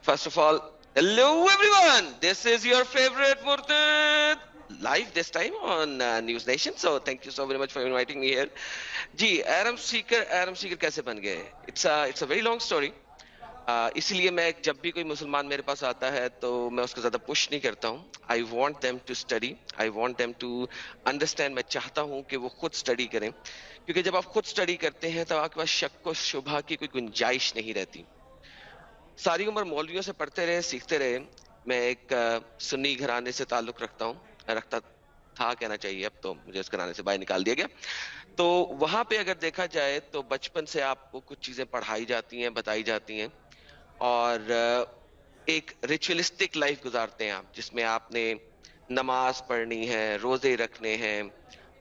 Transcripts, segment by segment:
First of all, hello everyone. This is your favorite Murtad live this time on News Nation. So thank you so very much for inviting me here. Ji, Aram Seeker कैसे बन गए? It's a very long story. इसीलिए मैं जब भी कोई मुसलमान मेरे पास आता है तो मैं उसको ज्यादा पुश नहीं करता हूँ. I want them to study, I want them to understand. मैं चाहता हूँ कि वो खुद स्टडी करें, क्योंकि जब आप खुद स्टडी करते हैं तो आपके पास शक व शुबह की कोई गुंजाइश नहीं रहती. सारी उम्र मौलवियों से पढ़ते रहे, सीखते रहे. मैं एक सुन्नी घराने से ताल्लुक रखता था, कहना चाहिए, अब तो मुझे इस घराने से बाहर निकाल दिया गया. तो वहां पे अगर देखा जाए तो बचपन से आपको कुछ चीजें पढ़ाई जाती हैं, बताई जाती हैं, और एक रिचुअलिस्टिक लाइफ गुजारते हैं आप, जिसमें आपने नमाज पढ़नी है, रोजे रखने हैं,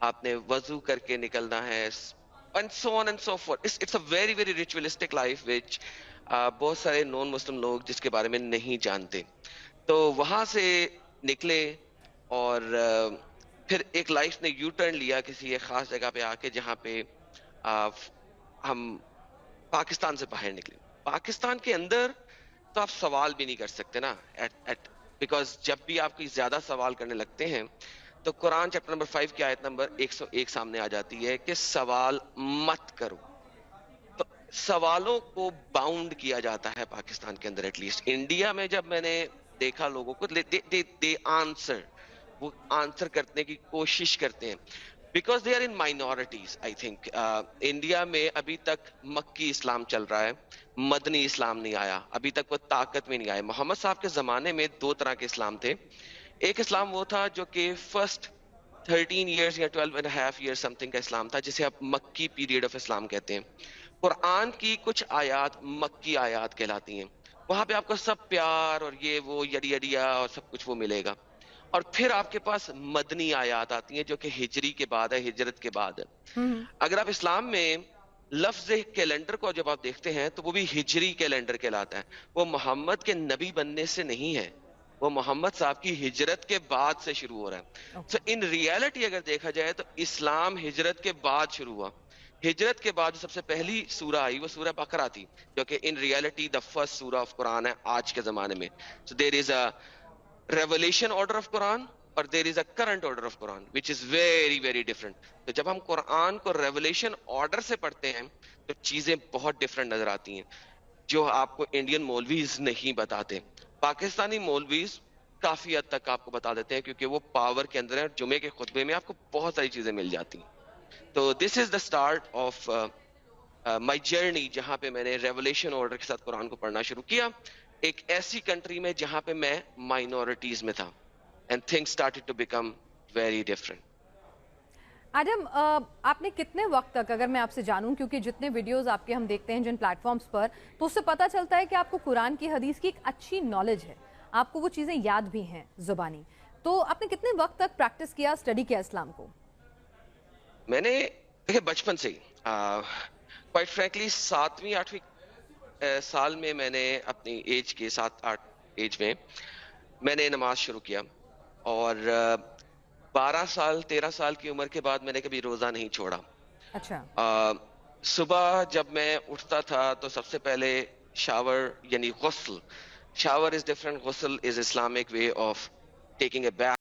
आपने वजू करके निकलना है, and so on and so forth. It's a very very ritualistic life which बहुत सारे नॉन मुस्लिम लोग जिसके बारे में नहीं जानते. तो वहां से निकले और फिर एक लाइफ ने यू टर्न लिया किसी एक खास जगह पे आके, जहाँ पे हम पाकिस्तान से बाहर निकले. पाकिस्तान के अंदर तो आप सवाल भी नहीं कर सकते ना, बिकॉज जब भी आप कोई ज्यादा सवाल करने लगते हैं तो कुरान चैप्टर नंबर 5 की आयत नंबर 101 सामने आ जाती है कि सवाल मत करो. तो सवालों को बाउंड किया जाता है पाकिस्तान के अंदर. एटलीस्ट इंडिया में जब मैंने देखा लोगों को, दे आंसर, वो आंसर करने की कोशिश करते हैं, because they are in minorities. I think India में अभी तक मक्की इस्लाम चल रहा है, मदनी इस्लाम नहीं आया, अभी तक वो ताकत में नहीं आया. मोहम्मद साहब के जमाने में दो तरह के इस्लाम थे. एक इस्लाम वो था जो कि फर्स्ट 13 years या 12.5 years समथिंग का इस्लाम था, जिसे आप मक्की पीरियड ऑफ इस्लाम कहते हैं. कुरान की कुछ आयात मक्की आयात कहलाती हैं. वहां पे आपको सब प्यार और ये वो यडिया और सब कुछ वो मिलेगा. और फिर आपके पास मदनी आयात आती हैं जो कि हिजरी के बाद है, हिजरत के बाद है. अगर आप इस्लाम में लफ्ज कैलेंडर को जब आप देखते हैं तो वो भी हिजरी कैलेंडर कहलाता है. वो मोहम्मद के नबी बनने से नहीं है, वो मोहम्मद साहब की हिजरत के बाद से शुरू हो रहा है. सो इन रियलिटी अगर देखा जाए तो इस्लाम हिजरत के बाद शुरू हुआ. हिजरत के बाद जो सबसे पहली सूरा आई वो सूरा बकरा थी, जो कि इन रियलिटी द फर्स्ट सूरा ऑफ कुरान है आज के जमाने में. So there is a revelation order of Quran और there is a current order of Quran which is very very different. तो जब हम कुरान को रेवलेशन ऑर्डर से पढ़ते हैं तो चीजें बहुत डिफरेंट नजर आती हैं, जो आपको इंडियन मौलवीज नहीं बताते. पाकिस्तानी मौलवीज काफी हद तक आपको बता देते हैं, क्योंकि वो पावर के अंदर है. जुमे के खुतबे में आपको बहुत सारी चीजें मिल जाती हैं. तो this is the start of my journey, जहां पे मैंने रेवलेशन ऑर्डर के साथ कुरान को पढ़ना शुरू किया, एक ऐसी कंट्री में जहां पे मैं माइनॉरिटीज में था, and things started to become very different. Adam, आपने कितने वक्त तक, अगर मैं आपसे जानूं, क्योंकि जितने वीडियोस आपके हम देखते हैं जिन प्लेटफॉर्म्स पर, तो उससे पता चलता है कि आपको कुरान की हदीस की एक अच्छी नॉलेज है, आपको वो चीज़ें याद भी हैं जुबानी. तो आपने कितने वक्त तक प्रैक्टिस किया, स्टडी किया इस्लाम को? मैंने देखिए बचपन से ही, क्वाइट फ्रैंकली 7वीं 8वीं साल में मैंने अपनी एज के 7-8 एज में मैंने नमाज शुरू किया, और 12 साल 13 साल की उम्र के बाद मैंने कभी रोजा नहीं छोड़ा. अच्छा. सुबह जब मैं उठता था तो सबसे पहले शावर यानी गुस्ल. शावर इज डिफरेंट, गुस्ल is Islamic way of taking a बैथ.